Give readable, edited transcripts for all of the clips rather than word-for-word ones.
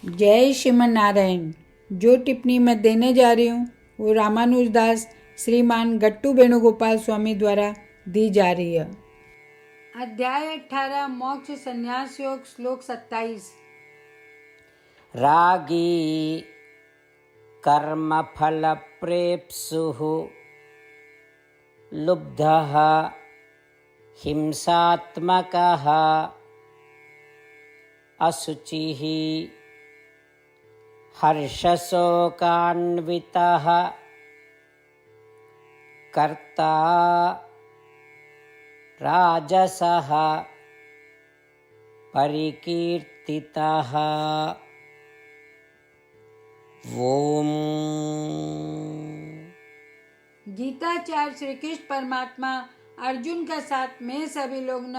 जय श्रीमन नारायण। जो टिप्पणी मैं देने जा रही हूँ वो रामानुजदास श्रीमान गट्टू वेणुगोपाल स्वामी द्वारा दी जा रही है। अध्याय 18 मोक्ष संन्यास योग श्लोक 27। रागी कर्मफल प्रेप्सुः लुब्धः हिंसात्मकः असुचिः हर्षशोकान्वितः कर्ता राजसः परिकीर्तितः। ओम। गीताचार्य श्री कृष्ण परमात्मा अर्जुन का साथ में सभी लोग न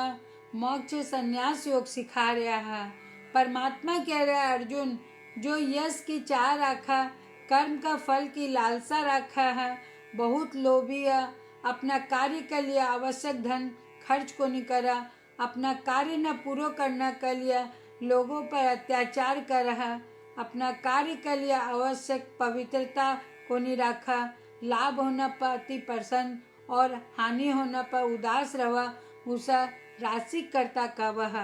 मोक्ष संन्यास योग सिखा रहा है। परमात्मा कह रहा है, अर्जुन जो यश की चाह रखा, कर्म का फल की लालसा रखा है, बहुत लोभी है, अपना कार्य के लिए आवश्यक धन खर्च को नहीं करा, अपना कार्य न पूरा करने के लिए लोगों पर अत्याचार कर रहा, अपना कार्य के लिए आवश्यक पवित्रता को नहीं रखा, लाभ होने पर अति प्रसन्न और हानि होने पर उदास रहा, उसे राशि करता कवह।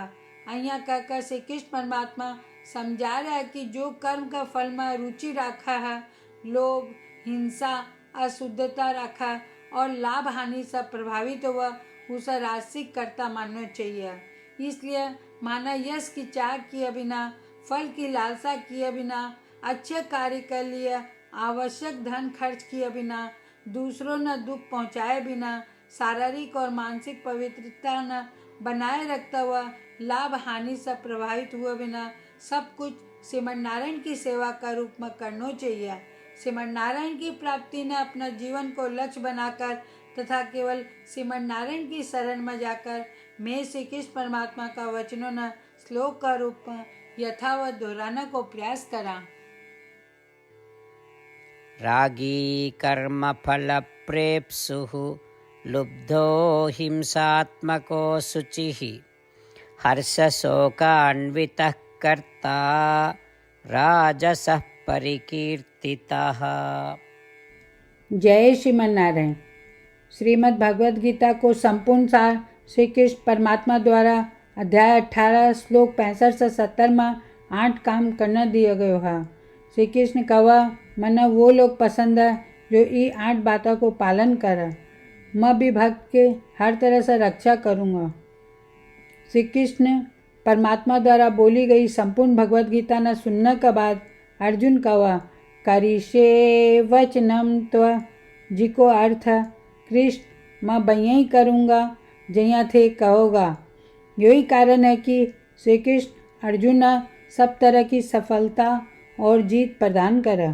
અહીંયા कहकर श्री कृष्ण परमात्मा समझा रहा है कि जो कर्म का फल में रुचि रखा है, लोभ, हिंसा, अशुद्धता रखा और लाभ हानि से प्रभावित हुआ, उसे राशिक कर्ता मानना चाहिए। इसलिए माना यश की चाह किए बिना, फल की लालसा किए बिना, अच्छे कार्य के लिए आवश्यक धन खर्च किए बिना, दूसरों न दुख पहुँचाए बिना, शारीरिक और मानसिक पवित्रता न बनाए रखता हुआ, लाभ हानि से प्रभावित हुए बिना सब कुछ श्रीमन नारायण की सेवा का रूप में करना चाहिए। श्रीमन नारायण की प्राप्ति ने अपना जीवन को लक्ष्य बनाकर तथा केवल श्रीमन नारायण की शरण में जाकर मैं श्री कृष्ण परमात्मा का वचनों न श्लोक का रूप में यथावत दोहराने को प्रयास करा। रागी कर्मफल प्रेप्सुः लुब्धो हिंसात्मको शुचिः हर्षशोकान्वितः कर्ता राजसः परिकीर्तितः। जय श्रीमन नारायण। श्रीमद् भगवद गीता को संपूर्ण सार श्री कृष्ण परमात्मा द्वारा अध्याय 18 श्लोक 65 से 70 में 8 काम करना दिया गया है। श्री कृष्ण कहा, मना वो लोग पसंद है जो ये 8 बातों को पालन करे। मैं भी भक्त के हर तरह से रक्षा करूँगा। श्री कृष्ण परमात्मा द्वारा बोली गई संपूर्ण भगवद गीता न सुनने के बाद अर्जुन कहा, करिष्ये वचनम त्व, जी को अर्थ है कृष्ण मैं बइया ही करूँगा जैया थे कहोगा। यही कारण है कि श्री कृष्ण अर्जुन सब तरह की सफलता और जीत प्रदान करे।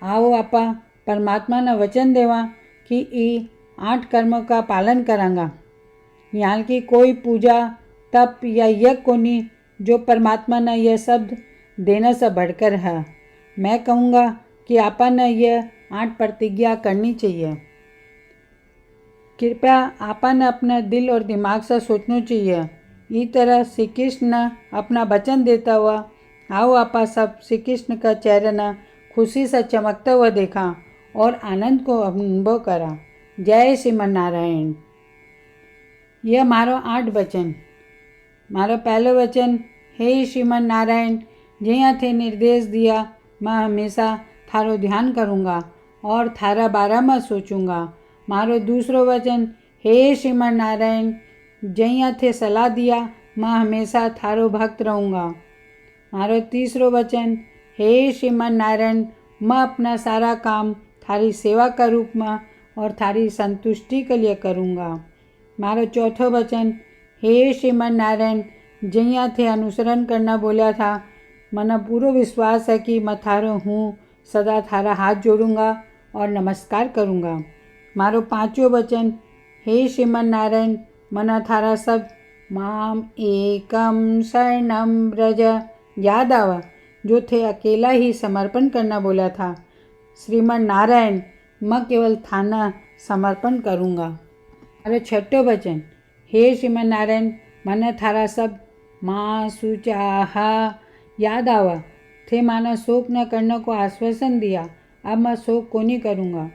आओ आपा परमात्मा ने वचन देवा कि ये 8 कर्मों का पालन करांगा। यहाँ की कोई पूजा तप या यज्ञ को नहीं जो परमात्मा ने यह शब्द देने से बढ़कर है। मैं कहूँगा कि आपा ने यह 8 प्रतिज्ञा करनी चाहिए। कृपया आपा ने अपने दिल और दिमाग से सोचना चाहिए। इस तरह श्री कृष्ण ने अपना वचन देता हुआ आओ आपा सब श्री कृष्ण का चेहरा न खुशी से चमकता हुआ देखा और आनंद को अनुभव करा। जय श्रीमन नारायण। यह मारो 8 वचन। मारो पहलो वचन, हे श्रीमन नारायण, जैया थे निर्देश दिया मैं हमेशा थारो ध्यान करूँगा और थारा बारे में सोचूंगा। मारो दूसरो वचन, हे श्रीमन नारायण, जैया थे सलाह दिया मैं हमेशा थारो भक्त रहूँगा। मारो तीसरो वचन, हे श्रीमन नारायण, मैं अपना सारा काम थारी सेवा का रूप में और थारी संतुष्टि के लिए करूँगा। मारो चौथो वचन, हे श्रीमन नारायण, जैया थे अनुसरण करना बोला था, मना पूरा विश्वास है कि मैं थारो हूँ, सदा थारा हाथ जोड़ूंगा और नमस्कार करूँगा। मारो पांचों वचन, हे श्रीमन नारायण, मना थारा सब माम एकम शरणम ब्रज याद आवा, जो थे अकेला ही समर्पण करना बोला था। श्रीमन नारायण, मैं केवल थाना समर्पण करूँगा। मारो छठो वचन, हे श्रीमन नारायण, મને થારા શબ્દ માં સુચાહા याद आवा, थे माना शोक न करने को आश्वासन दिया। अब मैं शोक को नहीं करूँगा।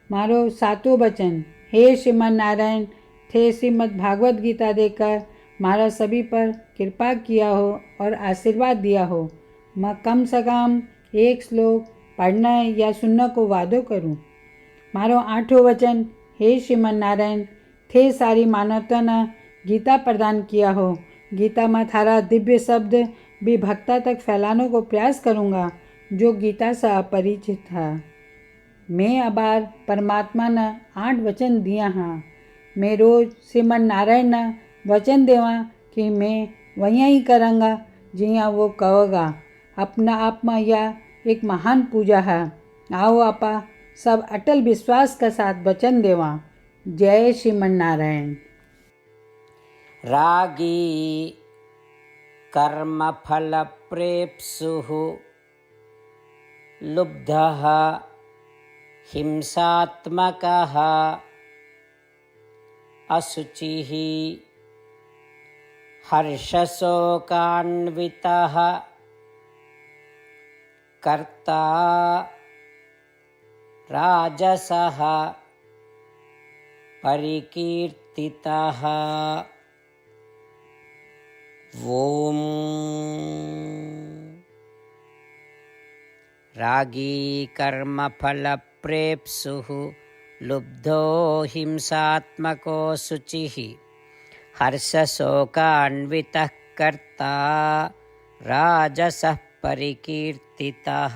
मारो सातों वचन, हे श्रीमन नारायण, थे श्रीमद् भागवत गीता देकर मारा सभी पर कृपा किया हो और आशीर्वाद दिया हो। मैं कम से कम एक श्लोक पढ़ना या सुनने को वादो करूं। मारो आठों वचन, हे श्रीमन नारायण, थे सारी मानवता ने गीता प्रदान किया हो। गीता में थारा दिव्य शब्द भी भक्ता तक फैलाने को प्रयास करूँगा जो गीता से अपरिचित है। मैं अबार परमात्मा ने 8 वचन दिया हाँ। मैं रोज श्रीमन नारायण ने वचन देवा कि मैं वहीं ही करूँगा जिया वो कहेगा। अपना आप में यह एक महान पूजा है। आओ आपा सब अटल विश्वास के साथ वचन देवा। जय श्रीमन नारायण। रागी कर्मफलप्रेप्सुः लुब्धः हिंसात्मकः असुचिः हर्षशोकान्वितः कर्ता राजसः परिकीर्तितः। ॐ रागी कर्मफलप्रेप्सुः लुब्धो हिंसात्मको शुचिः हर्षशोकान्वितः कर्ता राजसः परिकीर्तितः।